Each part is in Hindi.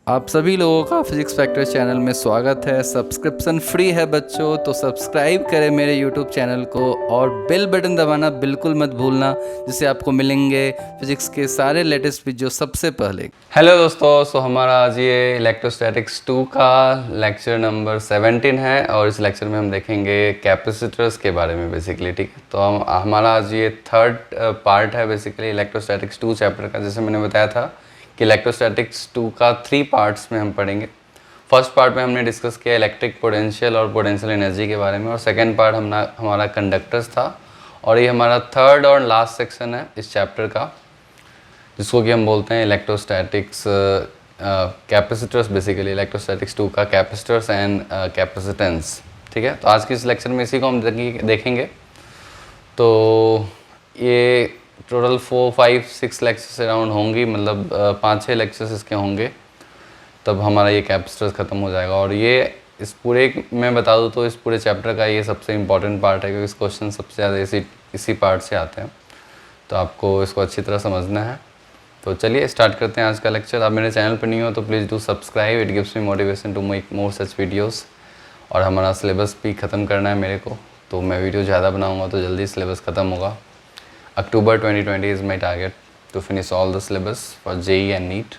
आप सभी लोगों का फिजिक्स फैक्टर चैनल में स्वागत है। सब्सक्रिप्शन फ्री है बच्चों, तो सब्सक्राइब करें मेरे यूट्यूब चैनल को और बेल बटन दबाना बिल्कुल मत भूलना, जिससे आपको मिलेंगे फिजिक्स के सारे लेटेस्ट वीडियो सबसे पहले। हेलो दोस्तों, सो हमारा आज ये इलेक्ट्रोस्टैटिक्स 2 का लेक्चर नंबर 17 है और इस लेक्चर में हम देखेंगे कैपेसिटर्स के बारे में बेसिकली। ठीक है, तो हमारा आज ये थर्ड पार्ट है बेसिकली इलेक्ट्रोस्टैटिक्स 2 चैप्टर का। जैसे मैंने बताया था कि इलेक्ट्रोस्टैटिक्स 2 का 3 पार्ट्स में हम पढ़ेंगे। फर्स्ट पार्ट में हमने डिस्कस किया इलेक्ट्रिक पोटेंशियल और पोटेंशियल एनर्जी के बारे में, और सेकंड पार्ट हमारा कंडक्टर्स था, और ये हमारा थर्ड और लास्ट सेक्शन है इस चैप्टर का, जिसको कि हम बोलते हैं इलेक्ट्रोस्टैटिक्स कैपेसिटर्स। बेसिकली इलेक्ट्रोस्टैटिक्स 2 का कैपेसिटर्स एंड कैपेसिटेंस। ठीक है, तो आज की इस लेक्चर में इसी को हम देखेंगे। तो ये टोटल 4-5-6 लेक्चर्स अराउंड होंगी, मतलब 5-6 लेक्चर्स इसके होंगे, तब हमारा ये कैपेसिटर्स ख़त्म हो जाएगा। और ये इस पूरे मैं बता दूँ तो इस पूरे चैप्टर का ये सबसे इम्पॉर्टेंट पार्ट है, क्योंकि इस क्वेश्चन सबसे ज़्यादा इसी पार्ट से आते हैं, तो आपको इसको अच्छी तरह समझना है। तो चलिए स्टार्ट करते हैं आज का लेक्चर। आप मेरे चैनल पर नहीं हो तो please do subscribe, it gives me motivation to make more such videos. और हमारा सिलेबस भी ख़त्म करना है मेरे को, तो मैं वीडियो ज़्यादा बनाऊँगा तो जल्दी सिलेबस ख़त्म होगा। October 2020 is my target to finish all the syllabus for JEE and NEET।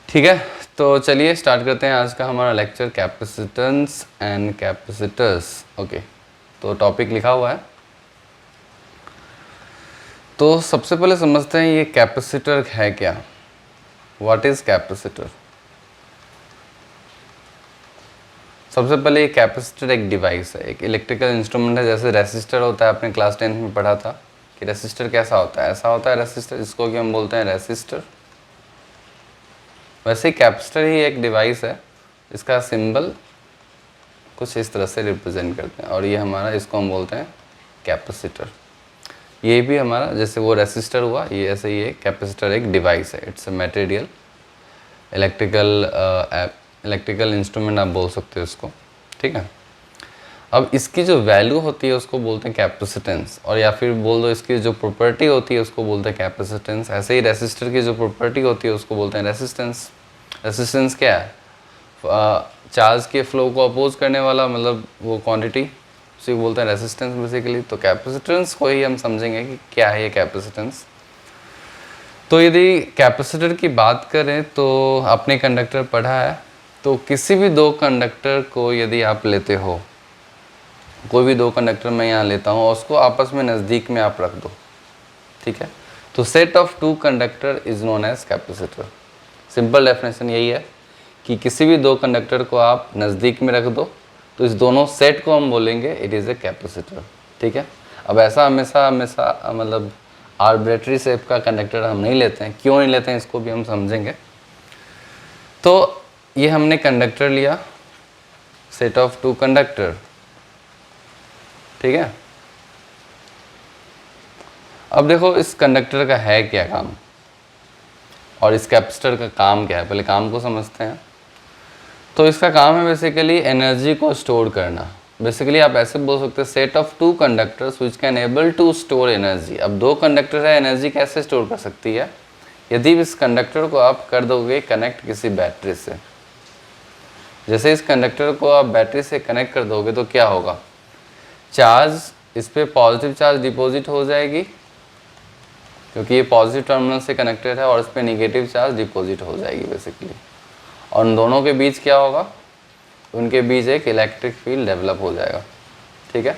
ठीक है, तो चलिए स्टार्ट करते हैं आज का हमारा lecture capacitance and capacitors. Okay, तो टॉपिक लिखा हुआ है, तो सबसे पहले समझते हैं ये कैपेसिटर है क्या। What is capacitor? सबसे पहले ये कैपेसिटर एक डिवाइस है, एक इलेक्ट्रिकल इंस्ट्रूमेंट है। जैसे रेसिस्टर होता है, आपने क्लास 10 में पढ़ा था कि रेसिस्टर कैसा होता है, ऐसा होता है रेसिस्टर, जिसको कि हम बोलते हैं रेसिस्टर। वैसे ही कैपेसिटर ही एक डिवाइस है, इसका सिंबल कुछ इस तरह से रिप्रेजेंट करते हैं, और ये हमारा, इसको हम बोलते हैं कैपेसिटर। ये भी हमारा जैसे वो रेसिस्टर हुआ, ये ऐसे ही कैपेसिटर एक डिवाइस है। It's a material electrical instrument आप बोल सकते हो इसको। ठीक है, अब इसकी जो वैल्यू होती है उसको बोलते हैं कैपेसिटेंस, और या फिर बोल दो इसकी जो प्रॉपर्टी होती है उसको बोलते हैं कैपेसिटेंस। ऐसे ही रेसिस्टर की जो प्रॉपर्टी होती है उसको बोलते हैं रेसिस्टेंस। रेसिस्टेंस क्या है? चार्ज के फ्लो को अपोज करने वाला, मतलब वो क्वांटिटी, उसी को बोलते हैं रेसिस्टेंस बेसिकली। तो कैपेसिटेंस को ही हम समझेंगे कि क्या है ये कैपेसिटेंस। तो यदि कैपेसिटर की बात करें तो आपने कंडक्टर पढ़ा है, तो किसी भी दो कंडक्टर को यदि आप लेते हो, कोई भी दो कंडक्टर मैं यहाँ लेता हूँ और उसको आपस में नज़दीक में आप रख दो, ठीक है, तो set of two conductor is known as capacitor. Simple definition यही है कि किसी भी दो कंडक्टर को आप नज़दीक में रख दो तो इस दोनों सेट को हम बोलेंगे इट इज़ ए कैपेसिटर। ठीक है, अब ऐसा हमेशा मतलब आर्बिट्रेरी शेप का कंडक्टर हम नहीं लेते हैं। क्यों नहीं लेते हैं इसको भी हम समझेंगे। तो ये हमने कंडक्टर लिया, सेट ऑफ टू कंडक्टर, ठीक है। अब देखो इस कंडक्टर का है क्या काम और इस कैपेसिटर का काम क्या है, पहले काम को समझते हैं। तो इसका काम है बेसिकली एनर्जी को स्टोर करना। बेसिकली आप ऐसे बोल सकते हैं set of two conductors which can able to store energy. अब दो कंडक्टर है, एनर्जी कैसे स्टोर कर सकती है? यदि इस कंडक्टर को आप कर दोगे कनेक्ट किसी बैटरी से। जैसे इस कंडक्टर को आप बैटरी से कनेक्ट कर दोगे तो क्या होगा? चार्ज, इस पर पॉजिटिव चार्ज डिपॉजिट हो जाएगी क्योंकि ये पॉजिटिव टर्मिनल से कनेक्टेड है, और इस पर निगेटिव चार्ज डिपॉजिट हो जाएगी बेसिकली। और उन दोनों के बीच क्या होगा? उनके बीच एक इलेक्ट्रिक फील्ड डेवलप हो जाएगा। ठीक है,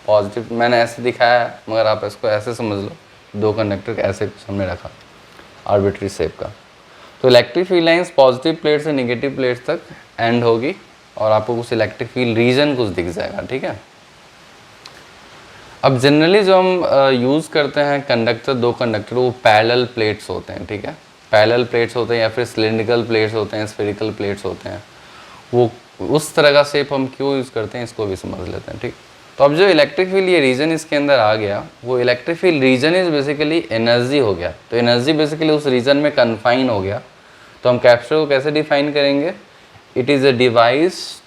पॉजिटिव मैंने ऐसे दिखाया है, मगर आप इसको ऐसे समझ लो, दो कंडक्टर ऐसे हमने रखा आर्बिट्री शेप का। तो electric field lines positive plate से निगेटिव प्लेट तक एंड होगी, और आपको कुछ इलेक्ट्रिक फील्ड रीजन कुछ दिख जाएगा। ठीक है, अब जनरली जो हम यूज़ करते हैं कंडक्टर, दो कंडक्टर, वो पैरेलल प्लेट्स होते हैं। ठीक है, पैरेलल प्लेट्स होते हैं या फिर सिलिंड्रिकल प्लेट्स होते हैं, स्फेरिकल प्लेट्स होते हैं। वो उस तरह का शेप हम क्यों यूज़ करते हैं इसको भी समझ लेते हैं। ठीक, तो अब जो इलेक्ट्रिक फील्ड ये रीजन इसके अंदर आ गया, वो electric field region is basically energy हो गया। तो एनर्जी बेसिकली उस रीजन में कन्फाइन हो गया। तो हम कैपेसिटर को कैसे डिफाइन करेंगे? It is a device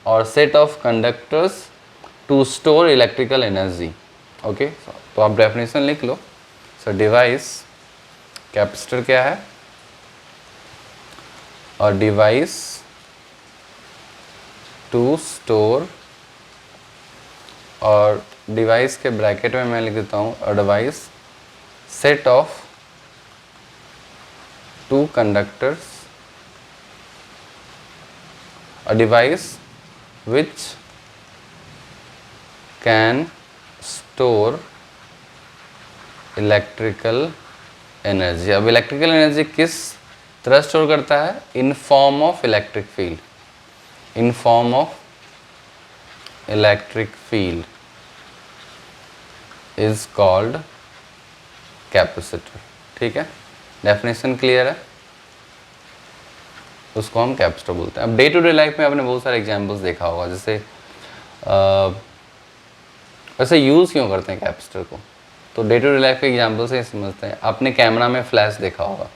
or set of conductors to store electrical energy. Okay, तो आप डेफिनेशन लिख लो। सो डिवाइस, कैपेसिटर क्या है? और डिवाइस टू स्टोर, और डिवाइस के ब्रैकेट में मैं लिख देता हूँ a device set of two conductors, a device which can store electrical energy. अब इलेक्ट्रिकल एनर्जी किस तरह स्टोर करता है? In form of electric field, in form of electric field is called capacitor. ठीक है, डेफिनेशन क्लियर है, उसको हम कैपेसिटर बोलते हैं। अब डे टू डे लाइफ में आपने बहुत सारे एग्जांपल्स देखा होगा, जैसे वैसे यूज़ क्यों करते हैं कैपेसिटर को, तो डे टू डे लाइफ के एग्जांपल से समझते हैं। आपने कैमरा में फ्लैश देखा होगा,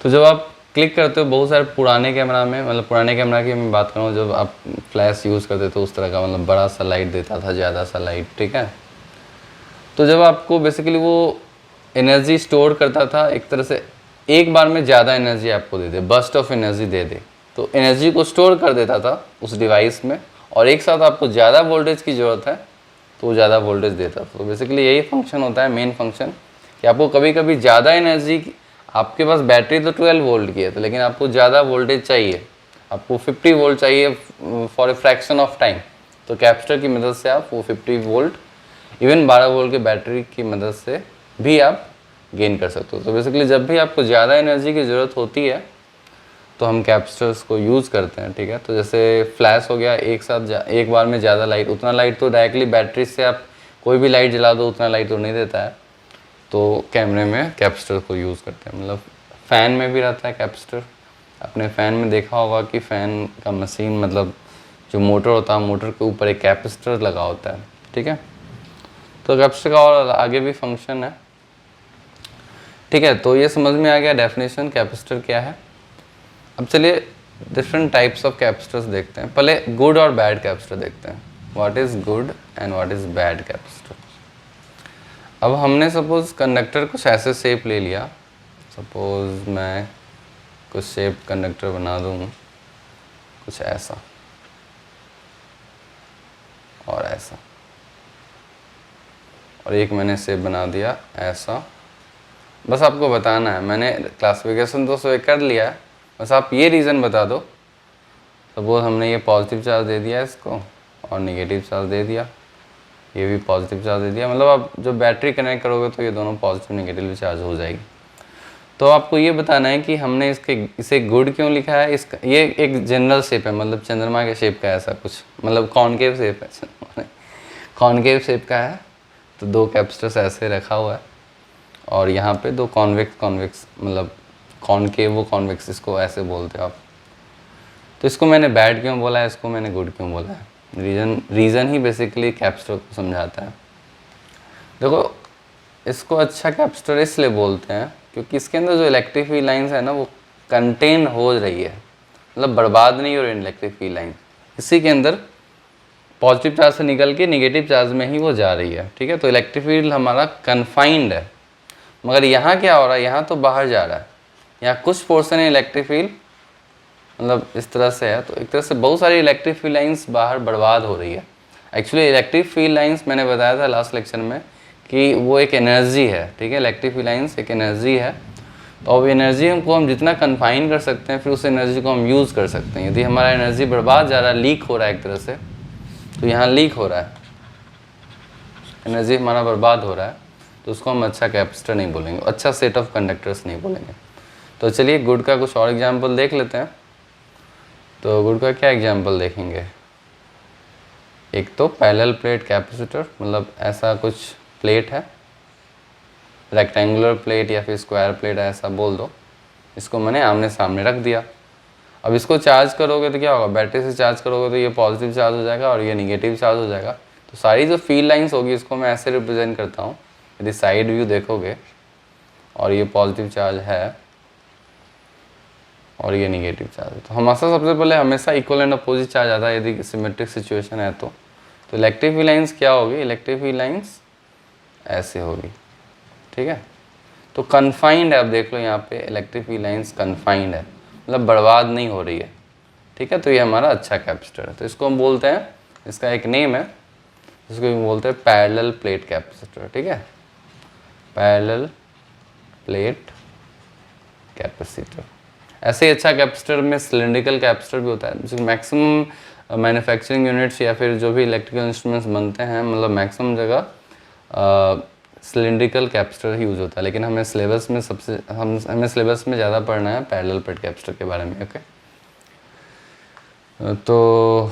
तो जब आप क्लिक करते हो बहुत सारे पुराने कैमरा में, मतलब पुराने कैमरा की मैं बात करूँ, जब आप फ्लैश यूज़ करते तो उस तरह का मतलब बड़ा सा लाइट देता था, ज़्यादा सा लाइट, ठीक है। तो जब आपको बेसिकली वो एनर्जी स्टोर करता था, एक तरह से एक बार में ज़्यादा एनर्जी आपको दे दे, बर्स्ट ऑफ एनर्जी दे दे, तो एनर्जी को स्टोर कर देता था उस डिवाइस में, और एक साथ आपको ज़्यादा वोल्टेज की ज़रूरत है तो वो ज़्यादा वोल्टेज देता था। तो बेसिकली यही फंक्शन होता है, मेन फंक्शन, कि आपको कभी कभी ज़्यादा एनर्जी, आपके पास बैटरी तो 12 वोल्ट की है, तो लेकिन आपको ज़्यादा वोल्टेज चाहिए, आपको 50 वोल्ट चाहिए for a fraction of time, तो कैपेसिटर की मदद से आप वो 50 वोल्ट, इवन 12 वोल्ट की बैटरी की मदद से भी आप गेन कर सकते हो। तो बेसिकली जब भी आपको ज़्यादा एनर्जी की ज़रूरत होती है तो हम कैपेसिटर्स को यूज़ करते हैं, ठीक है। तो जैसे फ्लैश हो गया, एक साथ एक बार में ज़्यादा लाइट, उतना लाइट तो डायरेक्टली बैटरी से आप कोई भी लाइट जला दो उतना लाइट तो नहीं देता है, तो कैमरे में कैपेसिटर को यूज़ करते हैं। मतलब फ़ैन में भी रहता है कैपेसिटर, आपने फ़ैन में देखा होगा कि फ़ैन का मशीन, मतलब जो मोटर होता है, मोटर के ऊपर एक कैपेसिटर लगा होता है, ठीक है। तो कैपेसिटर का और आगे भी फंक्शन है, ठीक है। तो ये समझ में आ गया डेफिनेशन कैपेसिटर क्या है। अब चलिए डिफरेंट टाइप्स ऑफ कैपेसिटर्स देखते हैं। पहले गुड और बैड कैपेसिटर देखते हैं, what is good and what is bad capacitor. अब हमने सपोज कंडक्टर कुछ ऐसे शेप ले लिया, सपोज मैं कुछ शेप कंडक्टर बना दूँ कुछ ऐसा और ऐसा, और एक मैंने शेप बना दिया ऐसा। बस आपको बताना है, मैंने क्लासिफिकेशन तो स्वयं कर लिया है, बस आप ये रीज़न बता दो। सपोज हमने ये पॉजिटिव चार्ज दे दिया इसको और नेगेटिव चार्ज दे दिया, ये भी पॉजिटिव चार्ज दे दिया, मतलब आप जब बैटरी कनेक्ट करोगे तो ये दोनों पॉजिटिव नेगेटिव चार्ज हो जाएगी। तो आपको ये बताना है कि हमने इसे गुड क्यों लिखा है। इसका ये एक जनरल शेप है, मतलब चंद्रमा के शेप का ऐसा कुछ, मतलब कॉनकेव शेप है, कॉनकेव शेप का है। तो दो कैपेसिटर्स ऐसे रखा हुआ है और यहाँ पे दो कॉन्वेक्स मतलब कॉनकेव वो कॉन्वेक्स, इसको ऐसे बोलते हो आप। तो इसको मैंने बैड क्यों बोला है, इसको मैंने गुड क्यों बोला है, रीज़न ही बेसिकली कैपेसिटर को समझाता है। देखो इसको अच्छा कैपेसिटर इसलिए बोलते हैं क्योंकि इसके अंदर जो इलेक्ट्रिक फील्ड लाइन्स है ना वो कंटेन हो रही है, मतलब बर्बाद नहीं हो रही इलेक्ट्रिक फील्ड लाइन, इसी के अंदर पॉजिटिव चार्ज से निकल के नेगेटिव चार्ज में ही वो जा रही है, ठीक है। तो इलेक्ट्रिक फील्ड हमारा कन्फाइंड है, मगर यहाँ क्या हो रहा है, यहाँ तो बाहर जा रहा है, यहाँ कुछ पोर्शन है इलेक्ट्रिक फील्ड, मतलब इस तरह से है। तो एक तरह से बहुत सारी इलेक्ट्रिक फील्ड लाइंस बाहर बर्बाद हो रही है। एक्चुअली इलेक्ट्रिक फील्ड लाइंस मैंने बताया था लास्ट लेक्चर में कि वो एक एनर्जी है, ठीक है। इलेक्ट्रिक फील्ड लाइंस एक एनर्जी है, तो अब एनर्जी हमको हम जितना कन्फाइन कर सकते हैं फिर उस एनर्जी को हम यूज़ कर सकते हैं। यदि हमारा एनर्जी बर्बाद जा रहा है, लीक हो रहा है एक तरह से, तो यहाँ लीक हो रहा है, एनर्जी हमारा बर्बाद हो रहा है, तो उसको हम अच्छा कैपेसिटर नहीं बोलेंगे, अच्छा सेट ऑफ कंडक्टर्स नहीं बोलेंगे। तो चलिए गुड का कुछ और एग्जांपल देख लेते हैं। तो गुड का क्या एग्जांपल देखेंगे, एक तो पैरेलल प्लेट कैपेसिटर, मतलब ऐसा कुछ प्लेट है, रेक्टेंगुलर प्लेट या फिर स्क्वायर प्लेट ऐसा बोल दो, इसको मैंने आमने सामने रख दिया। अब इसको चार्ज करोगे तो क्या होगा, बैटरी से चार्ज करोगे तो ये पॉजिटिव चार्ज हो जाएगा और ये निगेटिव चार्ज हो जाएगा। तो सारी जो फील्ड लाइंस होगी इसको मैं ऐसे रिप्रेजेंट करता हूँ, यदि साइड व्यू देखोगे और ये पॉजिटिव चार्ज है और ये निगेटिव चार्ज है, तो हमेशा सबसे पहले हमेशा इक्वल एंड अपोजिट चार्ज आता है यदि सिमेट्रिक सिचुएशन है तो इलेक्ट्रिक फील्ड लाइंस क्या होगी, इलेक्ट्रिक फील्ड लाइंस ऐसे होगी, ठीक है। तो कन्फाइंड है, अब देख लो यहाँ पे इलेक्ट्रिक फील्ड लाइंस कन्फाइंड है, मतलब बर्बाद नहीं हो रही है, ठीक है। तो ये हमारा अच्छा कैपेसिटर है। तो इसको हम बोलते हैं, इसका एक नेम है, इसको हम बोलते हैं पैरेलल प्लेट कैपेसिटर, ठीक है, पैरेलल प्लेट कैपेसिटर। ऐसे ही अच्छा कैपेसिटर में सिलिंड्रिकल कैपेसिटर भी होता है, जिसमें मैक्सिमम मैन्युफैक्चरिंग यूनिट्स या फिर जो भी इलेक्ट्रिकल इंस्ट्रूमेंट्स बनते हैं, मतलब मैक्सिमम जगह सिलिंड्रिकल कैपेसिटर यूज़ होता है। लेकिन हमें सिलेबस में हमें सिलेबस में ज़्यादा पढ़ना है पैरेलल प्लेट कैपेसिटर के बारे में, ओके। तो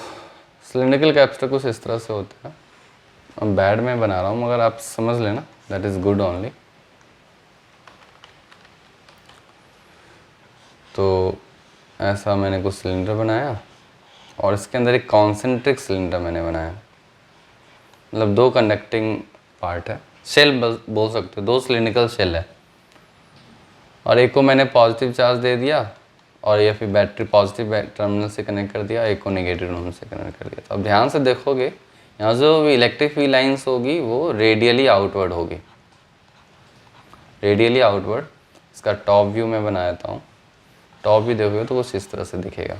सिलिंड्रिकल कैपेसिटर कुछ इस तरह से होता है। अब बैड में बना रहा हूँ, मगर आप समझ लेना, दैट इज़ गुड ओनली। तो ऐसा मैंने कुछ सिलेंडर बनाया और इसके अंदर एक कॉन्सेंट्रिक सिलेंडर मैंने बनाया, मतलब 2 कंडक्टिंग पार्ट है, शेल बोल सकते हो, 2 सिलिंड्रिकल शेल है। और एक को मैंने पॉजिटिव चार्ज दे दिया और या फिर बैटरी पॉजिटिव टर्मिनल से कनेक्ट कर दिया, एक को नेगेटिव टर्मिनल से कनेक्ट कर दिया। तो अब ध्यान से देखोगे, यहाँ जो इलेक्ट्रिक फील्ड लाइन्स होगी वो रेडियली आउटवर्ड होगी, रेडियली आउटवर्ड। इसका टॉप व्यू मैं बना देता हूँ। टॉप व्यू देखोगे तो कुछ इस तरह से दिखेगा।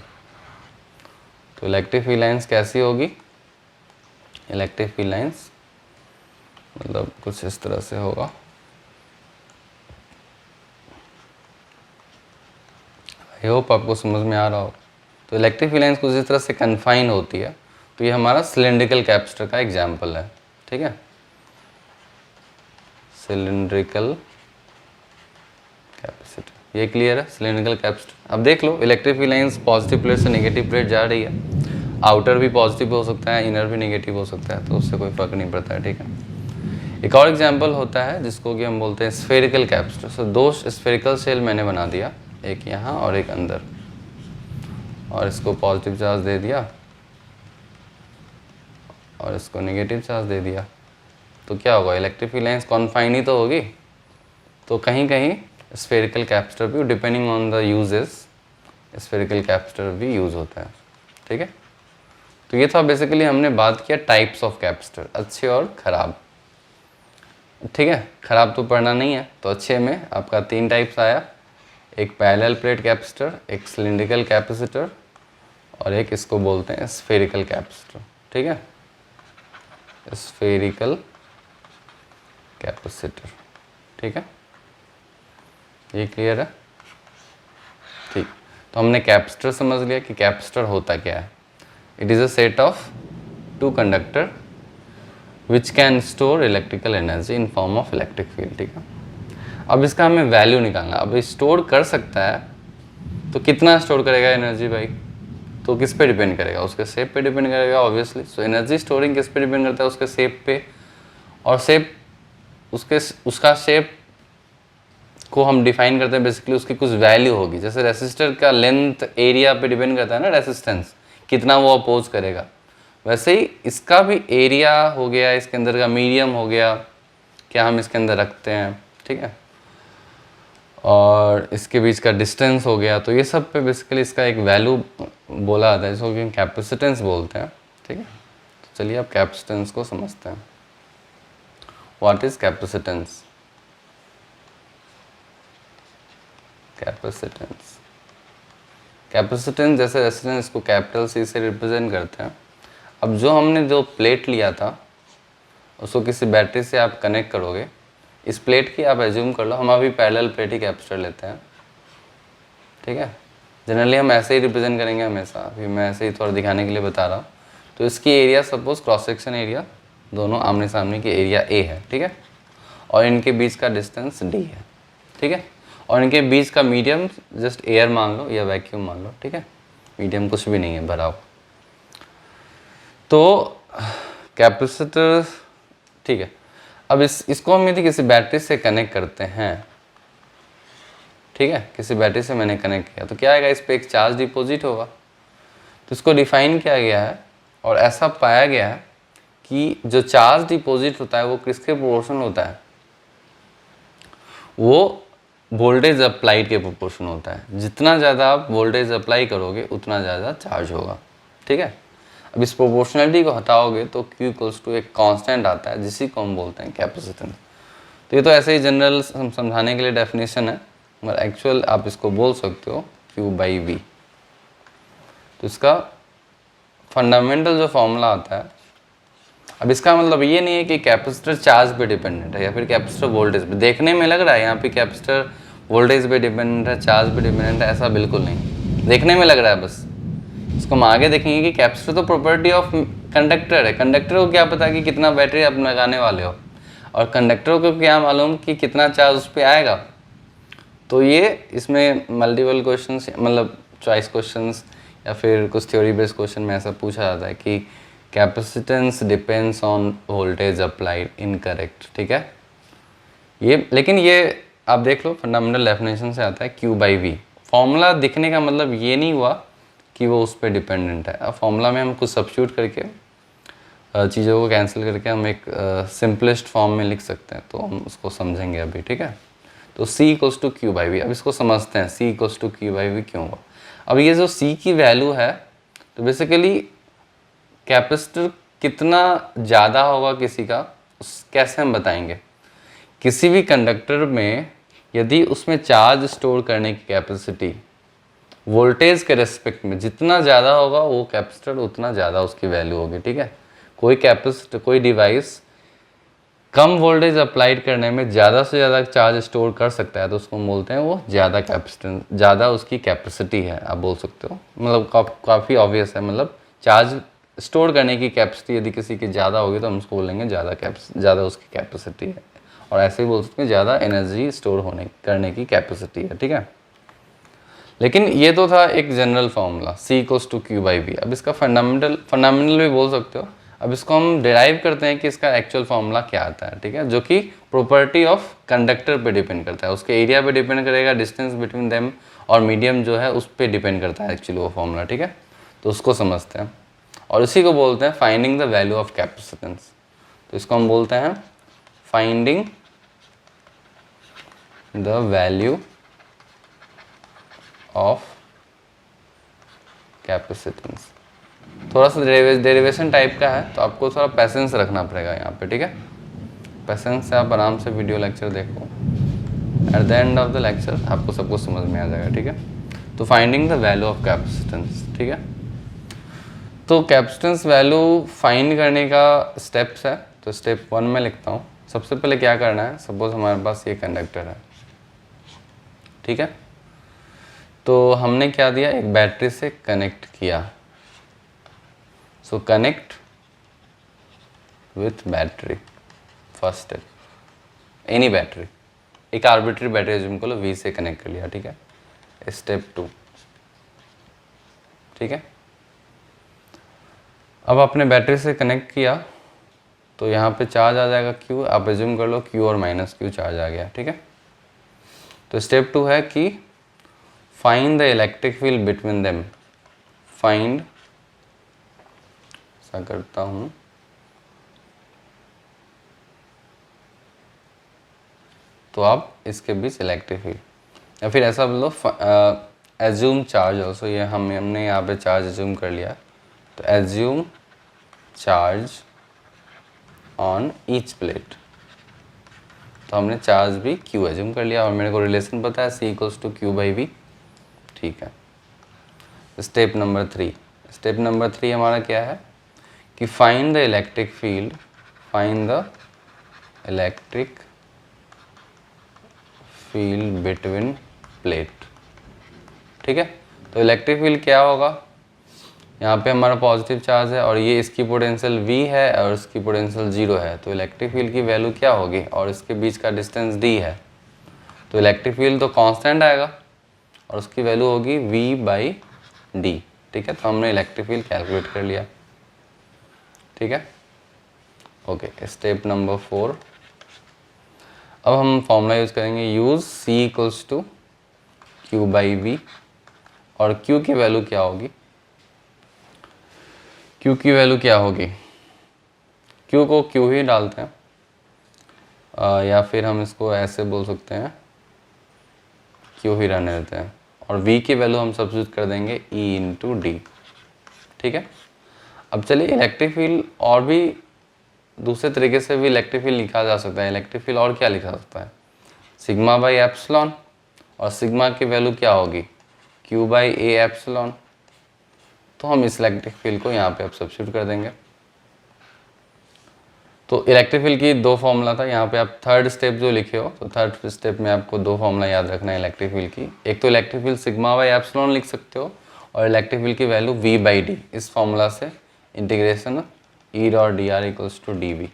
तो इलेक्ट्रिक फील्ड लाइन्स कैसी होगी, इलेक्ट्रिक फील्ड लाइन्स मतलब कुछ इस तरह से होगा। आई होप आपको समझ में आ रहा हो। तो इलेक्ट्रिक फील्ड लाइन्स कुछ इस तरह से कन्फाइन होती है। तो ये हमारा सिलिंड्रिकल कैपेसिटर का एग्जाम्पल है, ठीक है, सिलिंड्रिकल कैपेसिटर। ये क्लियर है, सिलिंड्रिकल कैपेसिटर। अब देख लो, electric field lines positive plate से नेगेटिव प्लेट जा रही है, आउटर भी पॉजिटिव हो सकता है, इनर भी नेगेटिव हो सकता है, तो उससे कोई फर्क नहीं पड़ता है, ठीक है। एक और एग्जाम्पल होता है जिसको कि हम बोलते हैं स्फेरिकल कैपेसिटर। सो 2 स्फेरिकल सेल मैंने बना दिया, एक यहाँ और एक अंदर, और इसको पॉजिटिव चार्ज दे दिया और इसको नेगेटिव चार्ज दे दिया। तो क्या होगा, इलेक्ट्रिक फील्ड लाइन्स कॉन्फाइन ही तो होगी। तो कहीं कहीं स्फेरिकल कैपेसिटर भी, depending on the uses, spherical capacitor भी यूज़ होता है, ठीक है। तो ये था बेसिकली, हमने बात किया टाइप्स ऑफ कैपेसिटर, अच्छे और ख़राब, ठीक है। ख़राब तो पढ़ना नहीं है, तो अच्छे में आपका 3 टाइप्स आया, एक पैरेलल प्लेट कैपेसिटर, एक सिलिंड्रिकल कैपेसिटर और एक इसको बोलते हैं स्फेरिकल कैपेसिटर, ठीक है, स्फेरिकल कैपेसिटर, ठीक है। ये क्लियर है, ठीक। तो हमने कैपेसिटर समझ लिया कि कैपेसिटर होता क्या है। It is a set of 2 conductor which can store electrical energy in form of electric field, ठीक है। अब इसका हमें वैल्यू निकालना। अब स्टोर कर सकता है तो कितना स्टोर करेगा एनर्जी भाई, तो किस पे डिपेंड करेगा, उसके शेप पे डिपेंड करेगा ऑब्वियसली। सो एनर्जी स्टोरिंग किस पे डिपेंड करता है, उसके शेप पे, और शेप उसका शेप को हम डिफाइन करते हैं बेसिकली, उसकी कुछ वैल्यू होगी। जैसे रेसिस्टर का लेंथ एरिया पे डिपेंड करता है ना, रेसिस्टेंस कितना वो अपोज करेगा, वैसे ही इसका भी एरिया हो गया, इसके अंदर का मीडियम हो गया, क्या हम इसके अंदर रखते हैं, ठीक है, और इसके बीच का डिस्टेंस हो गया। तो ये सब पे बेसिकली इसका एक वैल्यू बोला जाता है, जिसको कैपेसिटेंस बोलते हैं, ठीक है। तो चलिए अब कैपेसिटेंस को समझते हैं। What is capacitance, capacitance, capacitance जैसे रेजिस्टेंस, इसको कैपिटल C से रिप्रेजेंट करते हैं। अब जो हमने जो प्लेट लिया था उसको किसी बैटरी से आप कनेक्ट करोगे, इस प्लेट की आप एज्यूम कर लो, हम अभी पैरेलल प्लेट ही कैपेसिटर लेते हैं, ठीक है। जनरली हम ऐसे ही रिप्रेजेंट करेंगे हमेशा, अभी मैं ऐसे ही थोड़ा दिखाने के लिए बता रहा हूँ। तो इसकी area suppose cross section area, दोनों आमने सामने की एरिया A है, ठीक है, और इनके बीच का डिस्टेंस D है, ठीक है, और इनके बीच का मीडियम जस्ट एयर मान लो या वैक्यूम मान लो, ठीक है, मीडियम कुछ भी नहीं है, भरा हुआ। तो कैपेसिटर, ठीक है। अब इसको हम यदि किसी बैटरी से कनेक्ट करते हैं, ठीक है, किसी बैटरी से मैंने कनेक्ट किया, तो क्या आएगा, इस पर एक चार्ज डिपॉजिट होगा। तो इसको डिफाइन किया गया है और ऐसा पाया गया है कि जो चार्ज डिपॉजिट होता है वो किसके प्रोपोर्शन होता है, वो वोल्टेज अप्लाइड के प्रोपोर्शन होता है। जितना ज़्यादा आप वोल्टेज अप्लाई करोगे उतना ज़्यादा चार्ज होगा, ठीक है। अब इस प्रोपोर्शनलिटी को हटाओगे तो Q इक्वल्स टू एक कांस्टेंट आता है, जिसी को हम बोलते हैं कैपेसिटेंस। तो ये तो ऐसे ही जनरल समझाने के लिए डेफिनेशन है, मगर एक्चुअल आप इसको बोल सकते हो क्यू बाई वी। तो इसका फंडामेंटल जो फॉर्मूला आता है, अब इसका मतलब ये नहीं है कि कैपेसिटर चार्ज पे डिपेंडेंट है या फिर कैपेसिटर वोल्टेज पे। देखने में लग रहा है यहाँ पे कैपेसिटर वोल्टेज पे डिपेंडेंट है, चार्ज पे डिपेंडेंट है, ऐसा बिल्कुल नहीं, देखने में लग रहा है बस। इसको हम आगे देखेंगे कि कैपेसिटर तो प्रॉपर्टी ऑफ कंडक्टर है। कंडक्टर को क्या पता कि कितना बैटरी आप लगाने वाले हो, और कंडक्टर को क्या मालूम कि कितना चार्ज उस पर आएगा। तो ये इसमें मल्टीपल क्वेश्चंस, मतलब चॉइस क्वेश्चंस या फिर कुछ थ्योरी बेस्ड क्वेश्चन में ऐसा पूछा जाता है कि capacitance depends on voltage applied, incorrect. ठीक है, ये लेकिन ये आप देख लो फंडामेंटल डेफिनेशन से आता है क्यू बाई वी। फॉर्मूला दिखने का मतलब ये नहीं हुआ कि वो उस पर डिपेंडेंट है। अब फॉर्मूला में हम कुछ सब्स्टिट्यूट करके चीज़ों को कैंसिल करके हम एक सिंपलेस्ट फॉर्म में लिख सकते हैं, तो हम उसको समझेंगे अभी। ठीक है, तो C equals to Q by V. अब इसको समझते हैं, C equals to Q by V क्यों हुआ। अब ये जो C की वैल्यू है, तो बेसिकली कैपेसिटर कितना ज़्यादा होगा किसी का, उस कैसे हम बताएंगे। किसी भी कंडक्टर में यदि उसमें चार्ज स्टोर करने की कैपेसिटी वोल्टेज के रेस्पेक्ट में जितना ज़्यादा होगा, वो कैपेसिटर उतना ज़्यादा उसकी वैल्यू होगी। ठीक है, कोई कैपेसिटर, कोई डिवाइस कम वोल्टेज अप्लाइड करने में ज़्यादा से ज़्यादा चार्ज स्टोर कर सकता है, तो उसको बोलते हैं वो ज़्यादा कैपेसिटेंस, ज़्यादा उसकी कैपेसिटी है, आप बोल सकते हो। मतलब काफ़ी ऑब्वियस है, मतलब चार्ज स्टोर करने की कैपेसिटी यदि किसी की ज़्यादा होगी तो हम उसको बोलेंगे ज़्यादा उसकी कैपेसिटी है। और ऐसे ही बोल सकते हैं ज़्यादा एनर्जी स्टोर करने की कैपेसिटी है। ठीक है, लेकिन ये तो था एक general formula C equals to Q by V. अब इसका फंडामेंटल भी बोल सकते हो। अब इसको हम डिराइव करते हैं कि इसका एक्चुअल फार्मूला क्या आता है। ठीक है, जो कि प्रॉपर्टी ऑफ कंडक्टर पे डिपेंड करता है, उसके एरिया पे डिपेंड करेगा, डिस्टेंस बिटवीन देम और मीडियम जो है उस पर डिपेंड करता है एक्चुअली वो फार्मूला। ठीक है, तो उसको समझते हैं और उसी को बोलते हैं finding the value of capacitance. तो इसको हम बोलते हैं finding the value of capacitance. थोड़ा सा डेरिवेशन टाइप का है, तो आपको थोड़ा पैसेंस रखना पड़ेगा यहाँ पे। ठीक है, पैसेंस से आप आराम से वीडियो लेक्चर देखो, at the end of the lecture आपको सब कुछ समझ में आ जाएगा। ठीक है, तो finding the value of capacitance. ठीक है, तो कैपेसिटेंस वैल्यू फाइंड करने का स्टेप्स है। तो स्टेप 1 में लिखता हूँ। सबसे पहले क्या करना है, सपोज हमारे पास ये कंडक्टर है। ठीक है, तो हमने क्या दिया, एक बैटरी से कनेक्ट किया। सो connect with battery, first step, any battery, एक आर्बिट्री बैटरी जिनको लो V से कनेक्ट कर लिया। ठीक है, स्टेप 2। ठीक है, अब आपने बैटरी से कनेक्ट किया तो यहाँ पे चार्ज आ जाएगा Q। आप एज्यूम कर लो Q और माइनस Q चार्ज आ गया। ठीक है, तो स्टेप 2 है कि find the electric field between them. Find, ऐसा करता हूँ, तो आप इसके बीच इलेक्ट्रिक फील्ड, या फिर ऐसा बोलो एज्यूम चार्ज ऑल्सो। ये हमने यहाँ पे चार्ज एज्यूम कर लिया, तो assume charge on each plate. तो हमने चार्ज भी Q एज्यूम कर लिया और मेरे को रिलेशन पता है C equals to Q by V. ठीक है, स्टेप नंबर 3। स्टेप नंबर 3 हमारा क्या है कि find the electric field, find the electric field between plate. ठीक है, तो इलेक्ट्रिक फील्ड क्या होगा, यहाँ पे हमारा पॉजिटिव चार्ज है और ये इसकी पोटेंशियल V है और इसकी पोटेंशियल 0 है। तो इलेक्ट्रिक फील्ड की वैल्यू क्या होगी, और इसके बीच का डिस्टेंस D है, तो इलेक्ट्रिक फील्ड तो कांस्टेंट आएगा और उसकी वैल्यू होगी V बाई D। ठीक है, तो हमने इलेक्ट्रिक फील्ड कैलकुलेट कर लिया। ठीक है, ओके, स्टेप नंबर 4। अब हम फॉर्मूला यूज़ करेंगे, use C equals to Q by V. और Q की वैल्यू क्या होगी, Q की वैल्यू क्या होगी, Q को Q ही डालते हैं, या फिर हम इसको ऐसे बोल सकते हैं Q ही रहने देते हैं, और V की वैल्यू हम सब्स्टिट्यूट कर देंगे E इंटू डी। ठीक है, अब चलिए इलेक्ट्रिक फील्ड और भी दूसरे तरीके से भी इलेक्ट्रिक फील्ड लिखा जा सकता है। इलेक्ट्रिक फील्ड और क्या लिखा जा सकता है, सिग्मा बाई एप्सिलॉन, और सिग्मा की वैल्यू क्या होगी Q बाई ए एप्सिलॉन। तो हम इस इलेक्ट्रिक फील्ड को यहाँ पे अब सब्स्टिट्यूट कर देंगे। तो इलेक्ट्रिक फील्ड की दो फॉर्मूला था, यहाँ पे आप थर्ड स्टेप जो लिखे हो तो थर्ड स्टेप में आपको दो फॉर्मूला याद रखना है इलेक्ट्रिक फील्ड की। एक तो electric field sigma by epsilon लिख सकते हो, और इलेक्ट्रिक फील्ड की वैल्यू V बाई डी, इस फॉर्मूला से integration E dot D R equals to D V.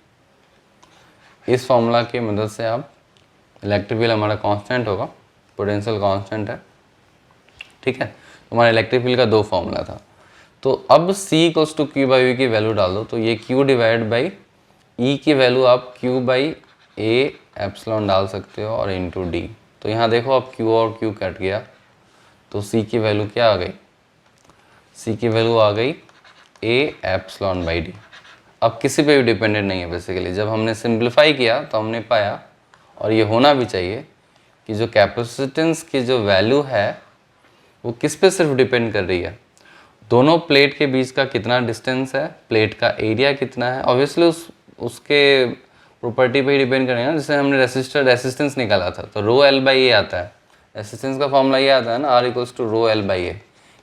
इस फॉर्मूला की मदद से आप, इलेक्ट्रिक फील्ड हमारा कांस्टेंट होगा, पोटेंशियल कांस्टेंट है, ठीक है। तो हमारा इलेक्ट्रिक फील्ड का दो फॉर्मूला था। तो अब C equals to Q by V की वैल्यू डाल दो, तो ये Q डिवाइड बाई E की वैल्यू आप Q बाई ए एप्सिलॉन डाल सकते हो और इंटू डी। तो यहाँ देखो अब Q और Q कट गया, तो C की वैल्यू क्या आ गई, C की वैल्यू आ गई ए एप्सिलॉन बाई डी। अब किसी पे भी डिपेंडेंट नहीं है बेसिकली। जब हमने सिंप्लीफाई किया तो हमने पाया, और ये होना भी चाहिए, कि जो कैपेसिटेंस की जो वैल्यू है वो किस पे सिर्फ डिपेंड कर रही है, दोनों प्लेट के बीच का कितना डिस्टेंस है, प्लेट का एरिया कितना है, ऑब्वियसली उसके प्रॉपर्टी पे ही डिपेंड करेगा। जैसे हमने रेसिस्टेंस निकाला था तो रो एल बाई ए आता है, रेसिस्टेंस का फॉर्मूला ये आता है ना, R equals to rho L by A.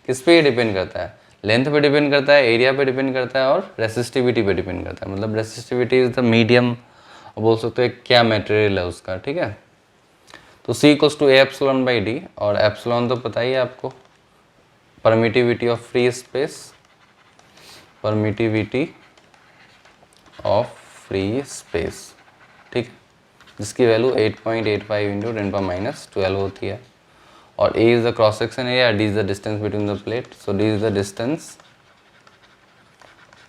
किस पे ये डिपेंड करता है, लेंथ पे डिपेंड करता है, एरिया पे डिपेंड करता है, और रेसिस्टिविटी पे डिपेंड करता है। मतलब रेसिस्टिविटी इज द मीडियम, बोल सकते हो क्या मटेरियल है उसका, ठीक है। तो C equals to A epsilon by D, और एप्सिलॉन तो पता ही है आपको, permittivity of free space, permittivity of free space, ठीक, जिसकी वैल्यू 8.85 इंटू 10⁻12 होती है। और A is the cross section area, D is the distance between the plate, so D is the distance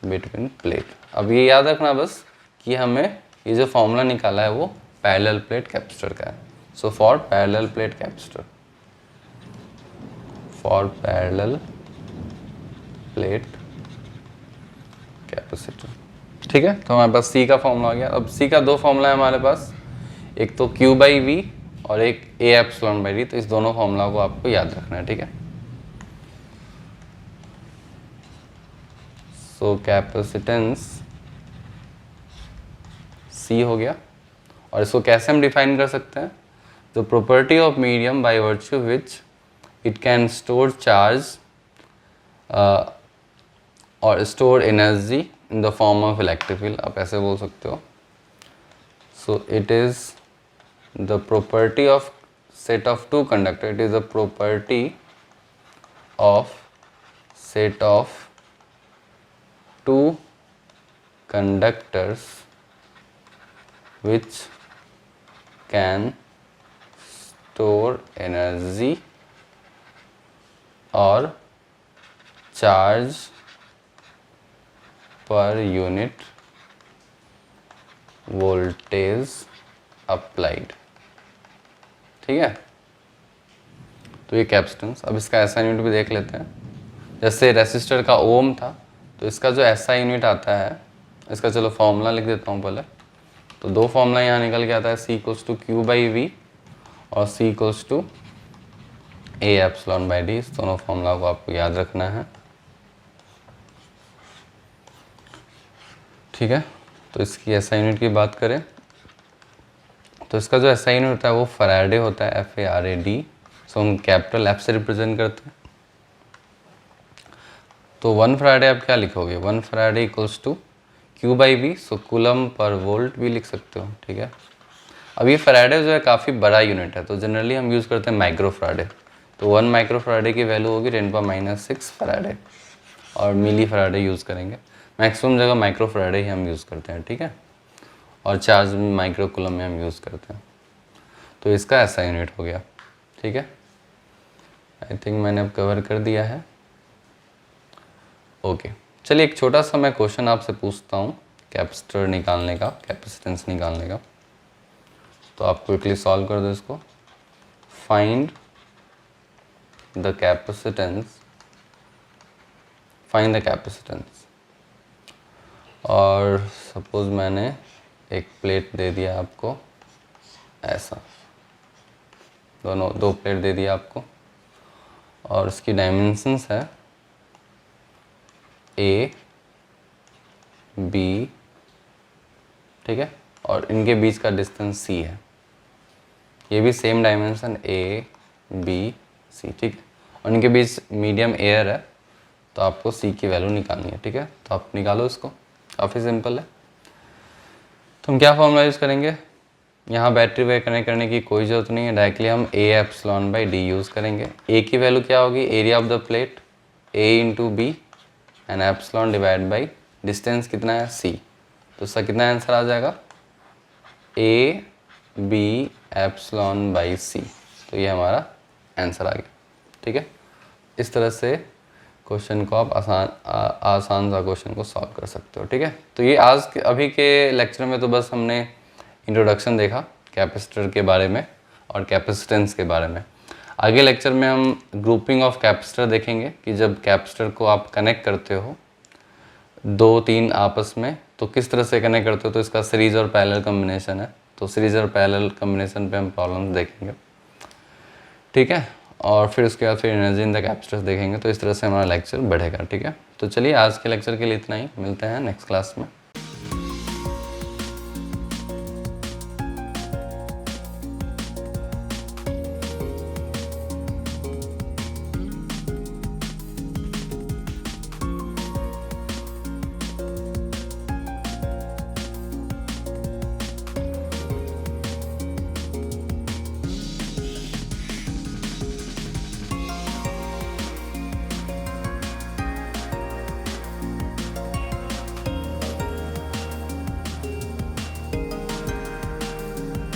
between plate. अब ये याद रखना बस कि हमें ये जो फॉर्मूला निकाला है वो पैरेलल प्लेट कैपेसिटर का है। So for parallel plate capacitor, for parallel plate capacitor, ठीक है। तो हमारे पास C का फॉर्मूला आ गया। अब C का दो फॉर्मूला है हमारे पास, एक तो Q बाई वी और एक ए एप्सिलॉन बाई डी। तो इस दोनों फॉर्मूला को आपको याद रखना है, ठीक है। सो कैपेसिटेंस C हो गया, और इसको कैसे हम डिफाइन कर सकते हैं, the property of medium by virtue which it can store charge और store energy in the form of electric field, आप ऐसे बोल सकते हो। So it is the property of set of two conductor, it is the property of set of two conductors which can store energy or charge per unit voltage applied, ठीक है। तो ये कैपेसिटेंस, अब इसका ऐसा यूनिट भी देख लेते हैं। जैसे रेसिस्टर का ओम था, तो इसका जो ऐसा यूनिट आता है, इसका चलो फॉर्मूला लिख देता हूँ पहले। तो दो फॉर्मूला यहाँ निकल के आता है, C equals to Q by V और C equals to A epsilon by D. इस दोनों फॉर्मूला को आपको याद रखना है, ठीक है। तो इसकी SI यूनिट की बात करें तो इसका जो SI यूनिट होता है वो फैराडे होता है, FARAD। सो हम कैपिटल F से रिप्रेजेंट करते हैं। तो 1 फैराडे आप क्या लिखोगे, 1 farad equals to Q by V, so coulomb per volt भी लिख सकते हो, ठीक है। अब ये फैराडे जो है काफ़ी बड़ा यूनिट है, तो जनरली हम यूज़ करते हैं माइक्रो फैराडे। तो 1 माइक्रो फैराडे की वैल्यू होगी 10⁻6 फैराडे, और मिली फैराडे यूज़ करेंगे। मैक्सिमम जगह माइक्रो फैराडे ही हम यूज़ करते हैं, ठीक है। और चार्ज माइक्रो कूलम में हम यूज़ करते हैं। तो इसका ऐसा यूनिट हो गया, ठीक है। आई थिंक मैंने अब कवर कर दिया है, ओके। चलिए एक छोटा सा मैं क्वेश्चन आपसे पूछता हूँ कैपेसिटर निकालने का, कैपेसिटेंस निकालने का। तो आप क्विकली सॉल्व कर दो इसको। Find the capacitance, find the capacitance. और सपोज मैंने एक प्लेट दे दिया आपको ऐसा, दो प्लेट दे दिया आपको, और इसकी डायमेंशंस है A B, ठीक है, और इनके बीच का डिस्टेंस C है। ये भी same dimension A B C, ठीक है। उनके बीच मीडियम एयर है, तो आपको सी की वैल्यू निकालनी है। ठीक है, तो आप निकालो इसको, काफ़ी सिंपल है। तो हम क्या फॉर्मूला यूज़ करेंगे, यहाँ बैटरी वे कनेक्ट करने की कोई ज़रूरत नहीं है, डायरेक्टली हम A epsilon by D use करेंगे। ए की वैल्यू क्या होगी, area of the plate, A into B and epsilon divide by distance कितना है सी। तो इसका कितना आंसर आ जाएगा, A B epsilon by C. तो ये हमारा आंसर आ गया। ठीक है, इस तरह से क्वेश्चन को आप आसान सा क्वेश्चन को सॉल्व कर सकते हो। ठीक है, तो ये अभी के लेक्चर में तो बस हमने इंट्रोडक्शन देखा कैपेसिटर के बारे में और कैपेसिटेंस के बारे में। आगे लेक्चर में हम ग्रुपिंग ऑफ कैपेसिटर देखेंगे कि जब कैपेसिटर को आप कनेक्ट करते हो 2-3 आपस में तो किस तरह से कनेक्ट करते हो, तो इसका सीरीज और पैरेलल कॉम्बिनेशन है। तो सीरीज और पैरेलल कॉम्बिनेशन पे हम प्रॉब्लम्स देखेंगे। ठीक है, और फिर उसके बाद फिर एनर्जी इन द कैपेसिटर्स देखेंगे। तो इस तरह से हमारा लेक्चर बढ़ेगा। ठीक है, तो चलिए आज के लेक्चर के लिए इतना ही, मिलते हैं नेक्स्ट क्लास में।